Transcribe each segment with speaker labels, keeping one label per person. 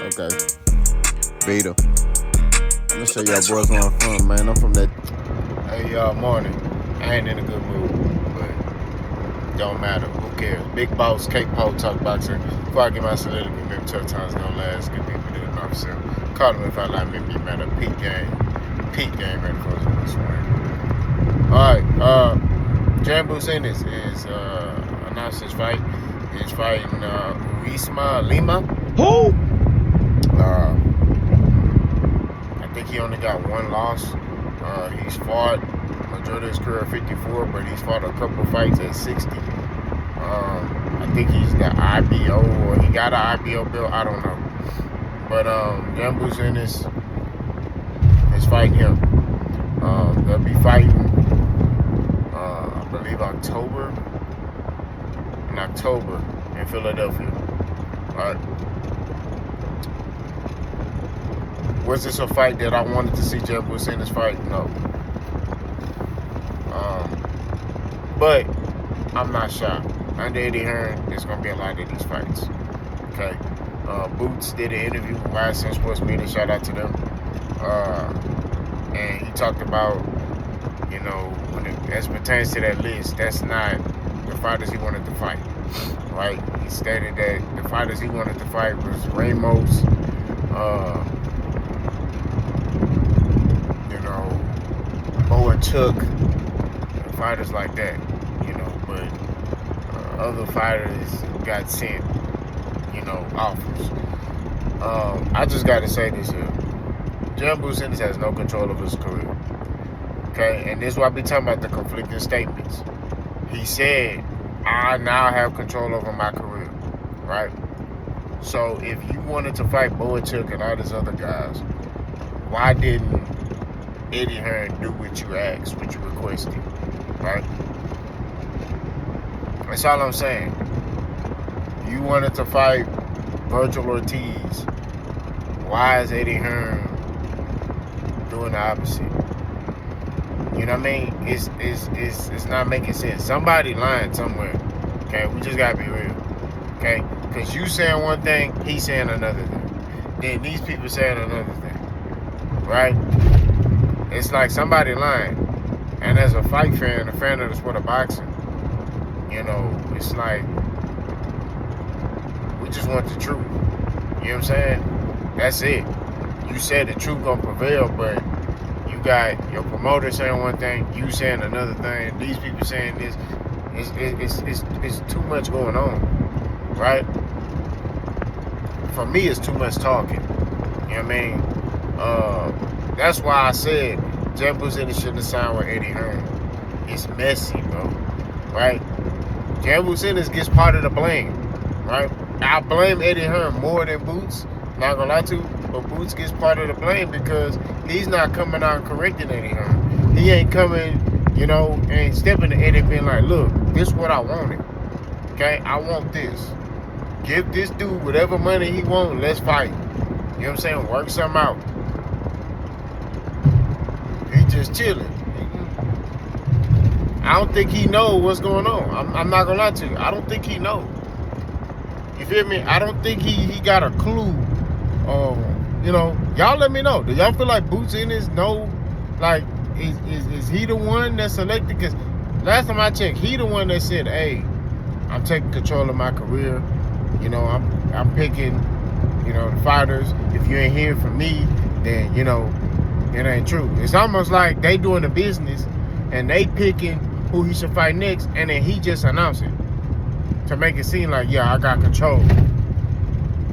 Speaker 1: Okay. Vita. I'm gonna show y'all boys where I'm from, man. I'm from that.
Speaker 2: Hey, morning. I ain't in a good mood, but don't matter. Who cares? Big Boss, K-Pop, talk boxing. Before I get my soliloquy, maybe tough times don't last. Good people do it myself. Call them if I like me, be mad. Peak game. Peak game ready for this one. Alright, Jaron Boots Ennis is announced his fight. He's fighting Uisma Lima.
Speaker 1: Who?
Speaker 2: I think he only got one loss. He's fought majority of his career at 54, but he's fought a couple fights at 60. I think he's the IBO, or he got an IBO belt. I don't know. But Jaron Boots Ennis is fighting him. They'll be fighting, I believe, in October in Philadelphia. Was this a fight that I wanted to see Jaron Boots Ennis fight? No. But I'm not shocked. Under Eddie Hearn, there's going to be a lot of these fights. Okay? Boots did an interview with YSN Sports Media. Shout out to them. And he talked about, when as pertains to that list, that's not the fighters he wanted to fight. Right? He stated that the fighters he wanted to fight was Ramos, Chuck, fighters like that, but other fighters got sent, offers. I just got to say this here. Jaron Boots Ennis has no control of his career. Okay? And this is why I be talking about the conflicting statements. He said, I now have control over my career, right? So if you wanted to fight Chuck and all these other guys, why didn't Eddie Hearn do what you asked, what you requested, right? That's all I'm saying. You wanted to fight Virgil Ortiz. Why is Eddie Hearn doing the opposite? You know what I mean? It's not making sense. Somebody lying somewhere. Okay, we just gotta be real. Okay, because you saying one thing, he's saying another thing. Then these people saying another thing, right? It's like somebody lying. And as a fight fan, a fan of the sport of boxing, it's like we just want the truth. You know what I'm saying? That's it. You said the truth gonna prevail, but you got your promoter saying one thing, you saying another thing, these people saying this. It's too much going on, right? For me, it's too much talking. You know what I mean? That's why I said Jaron Boots Ennis shouldn't have signed with Eddie Hearn. It's messy, bro. Right? Jaron Boots Ennis gets part of the blame. Right? I blame Eddie Hearn more than Boots. Not gonna lie to you, but Boots gets part of the blame because he's not coming out and correcting Eddie Hearn. He ain't coming, and stepping to Eddie being like, look, this is what I wanted. Okay? I want this. Give this dude whatever money he wants. Let's fight. You know what I'm saying? Work something out. Just chilling. I don't think he knows what's going on. I'm not gonna lie to you. I don't think he knows. You feel me? I don't think he got a clue. Y'all let me know. Do y'all feel like Boots Ennis know? Like, is he the one that selected? Because last time I checked, he the one that said, "Hey, I'm taking control of my career. I'm picking, the fighters. If you ain't hearing from me, then it ain't true." It's almost like they doing the business and they picking who he should fight next, and then he just announced it to make it seem like, yeah, I got control.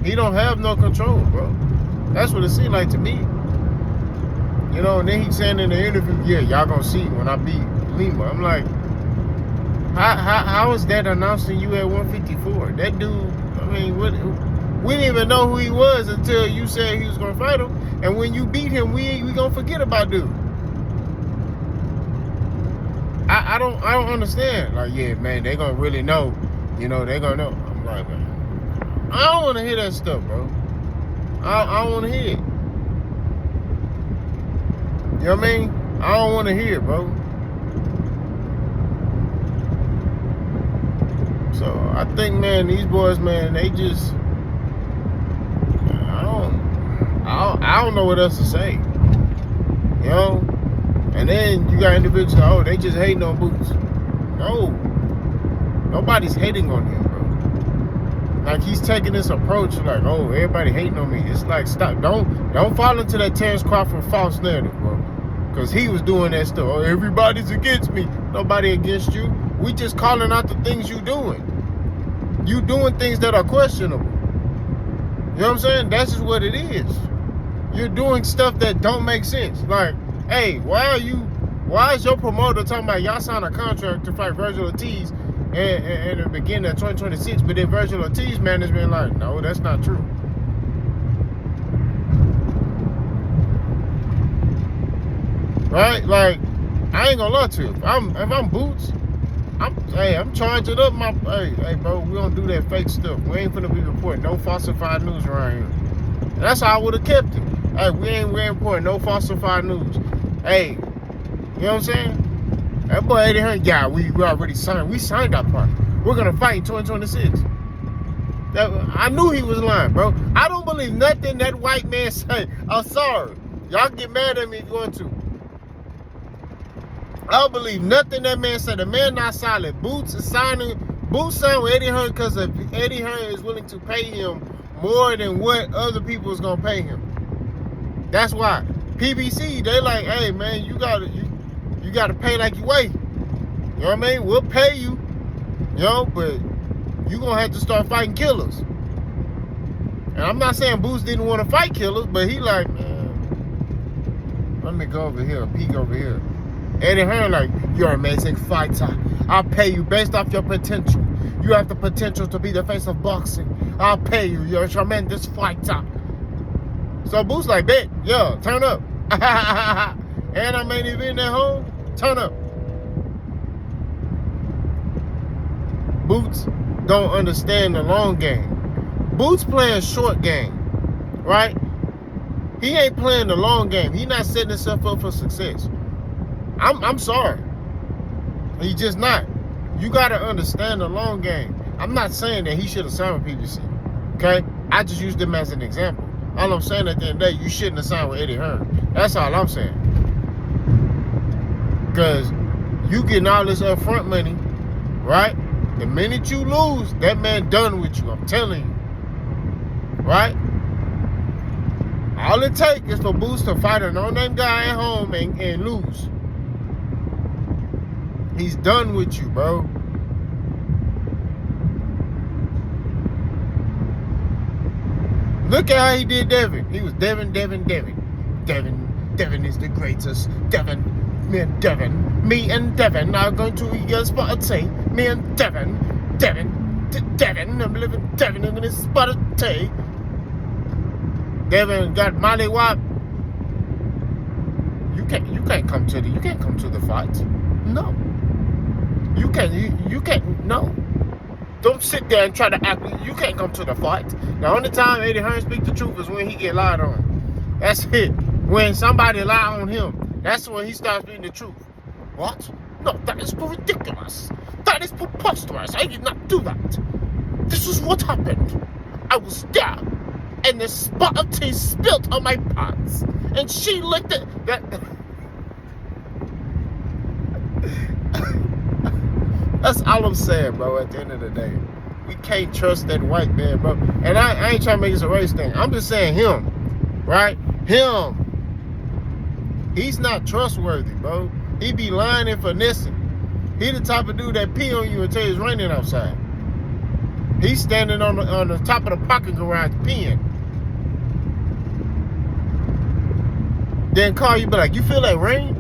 Speaker 2: He don't have no control, bro. That's what it seemed like to me. And then he's saying in the interview, yeah, y'all gonna see when I beat Lima. I'm like, how is that announcing you at 154? That dude, I mean, we didn't even know who he was until you said he was gonna fight him. And when you beat him, we gonna forget about dude. I don't understand. Like, yeah, man, they gonna really know. They gonna know. I'm like, man, I don't wanna hear that stuff, bro. I don't wanna hear it. You know what I mean? I don't wanna hear it, bro. So I think, man, these boys, man, they just, I don't don't know what else to say. You know? And then you got individuals, oh, they just hating on Boots. No. Nobody's hating on him, bro. Like, he's taking this approach like, oh, everybody hating on me. It's like, stop. Don't fall into that Terrence Crawford false narrative, bro. Because he was doing that stuff. Oh, everybody's against me. Nobody against you. We just calling out the things you doing. You doing things that are questionable. You know what I'm saying? That's just what it is. You're doing stuff that don't make sense. Like, hey, why is your promoter talking about y'all signed a contract to fight Virgil Ortiz in the beginning of 2026, but then Virgil Ortiz management like, no, that's not true. Right? Like, I ain't gonna lie to you. If I'm Boots, I'm charging up my, hey, bro, we don't do that fake stuff. We ain't finna be reporting no falsified news around here. And that's how I would have kept it. Hey, we ain't reporting no falsified news. Hey, you know what I'm saying? That boy Eddie Hearn, yeah, we already signed. We signed our part. We're gonna fight in 2026. I knew he was lying, bro. I don't believe nothing that white man say. I'm sorry. Y'all get mad at me if you want to. I don't believe nothing that man said. The man not solid. Boots signed with Eddie Hearn because Eddie Hearn is willing to pay him more than what other people is gonna pay him. That's why PBC, they like, hey man, you gotta pay like you weigh. You know what I mean? We'll pay you, but you gonna have to start fighting killers. And I'm not saying Boots didn't want to fight killers, but he like, man, let me go over here, peek over here. Eddie Hearn like, you're an amazing fighter. I'll pay you based off your potential. You have the potential to be the face of boxing. I'll pay you. You're a tremendous fighter. So Boots like, bet, yeah, turn up. And I main event at home, turn up. Boots don't understand the long game. Boots playing short game, right? He ain't playing the long game. He not setting himself up for success. I'm sorry. He's just not. You got to understand the long game. I'm not saying that he should have signed with PBC. Okay? I just used him as an example. All I'm saying at the end of the day, you shouldn't have signed with Eddie Hearn. That's all I'm saying. Because you getting all this upfront money, right? The minute you lose, that man done with you. I'm telling you. Right? All it takes is for Boots to fight a no-name guy at home and lose. He's done with you, bro. Look at how he did Devin. He was Devin. Devin is the greatest. Me and Devin are going to eat your spot of tea. Me and Devin, I'm living Devin in this spot of tea. Devin got Molly Wop. You can't come to the fight. No. You can't, no. Don't sit there and try to act. You can't come to the fight. The only time Eddie Hearn speaks the truth is when he get lied on. That's it. When somebody lie on him, that's when he starts speaking the truth. What? No, that is ridiculous. That is preposterous. I did not do that. This is what happened. I was there, and the spot of tea spilled on my pants, and she licked it. That's all I'm saying, bro, at the end of the day. We can't trust that white man, bro. And I ain't trying to make this a race thing. I'm just saying him, right? Him. He's not trustworthy, bro. He be lying and finessing. He the type of dude that pee on you until it's raining outside. He's standing on the top of the parking garage peeing. Then call you, be like, you feel that rain?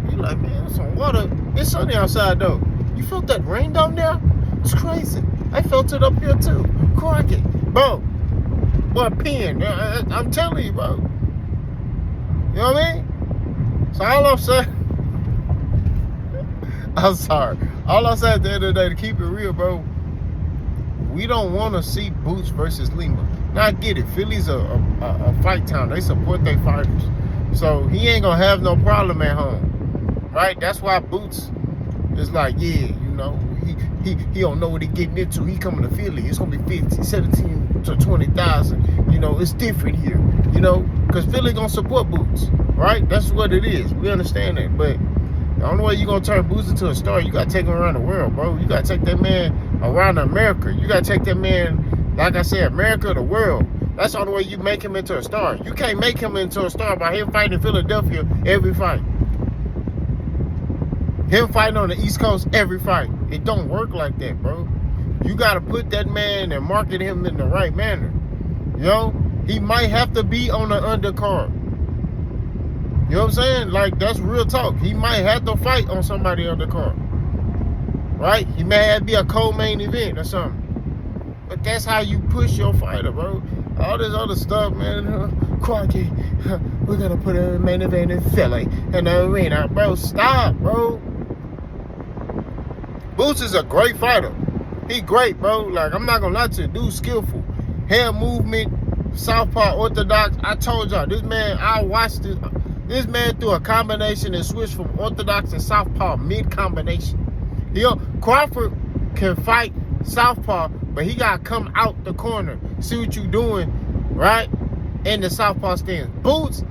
Speaker 2: You like, man, there's some water. It's sunny outside, though. You felt that rain down there? It's crazy. I felt it up here too. Crikey. Bro. Boy, peeing. I'm telling you, bro. You know what I mean? So all I'm saying, I'm sorry. All I'm saying at the end of the day, to keep it real, bro, we don't want to see Boots versus Lima. Now I get it. Philly's a fight town. They support their fighters. So he ain't going to have no problem at home. Right? That's why Boots is like, yeah, you know, he don't know what he getting into. He coming to Philly. It's going to be 15, 17 to 20,000. You know, it's different here. You know, because Philly gonna support Boots, right? That's what it is. We understand that, but the only way you gonna turn Boots into a star, you gotta take him around the world, bro. You gotta take that man around America. You gotta take that man, like I said, America, the world. That's the only way you make him into a star. You can't make him into a star by him fighting in Philadelphia every fight. Him fighting on the East Coast every fight. It don't work like that, bro. You gotta put that man and market him in the right manner. You know, he might have to be on the undercard. You know what I'm saying? Like, that's real talk. He might have to fight on somebody undercard. Right? He may have to be a co-main event or something. But that's how you push your fighter, bro. All this other stuff, man. Quacky, we're gonna put a main event in Philly in the arena. Bro, stop, bro. Boots is a great fighter. He great, bro. Like, I'm not gonna lie to you. Dude's skillful. Hand movement, southpaw, orthodox. I told y'all, this man, I watched this. This man threw a combination and switched from orthodox to southpaw mid-combination. You know, Crawford can fight southpaw, but he got to come out the corner, see what you doing, right, in the southpaw stance. Boots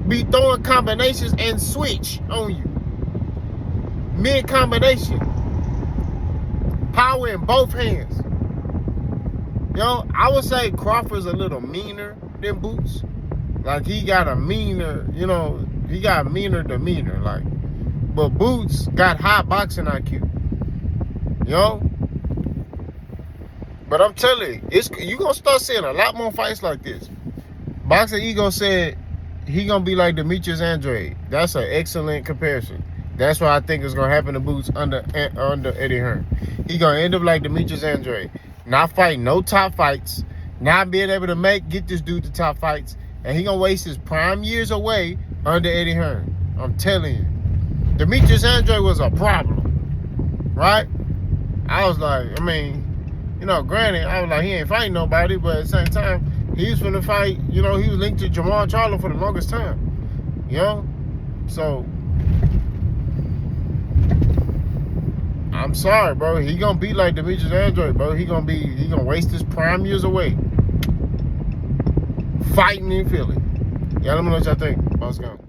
Speaker 2: be throwing combinations and switch on you. Mid-combination. Power in both hands. You know, I would say Crawford's a little meaner than Boots. Like, he got a meaner, you know, he got a meaner demeanor, like. But Boots got high boxing IQ. You know? But I'm telling you, you're going to start seeing a lot more fights like this. Boxing Ego said he going to be like Demetrius Andrade. That's an excellent comparison. That's what I think is going to happen to Boots under Eddie Hearn. He going to end up like Demetrius Andrade. Not fighting no top fights. Not being able to get this dude to top fights. And he gonna waste his prime years away under Eddie Hearn. I'm telling you. Demetrius Andrade was a problem. Right? I was like, I mean, you know, granted, I was like, he ain't fighting nobody, but at the same time, he was finna fight, you know, he was linked to Jamal Charlo for the longest time. You know? So, I'm sorry, bro. He gonna be like Demetrius Andrade, bro. He gonna waste his prime years away fighting in Philly. Y'all let me know what y'all think. Boss gone.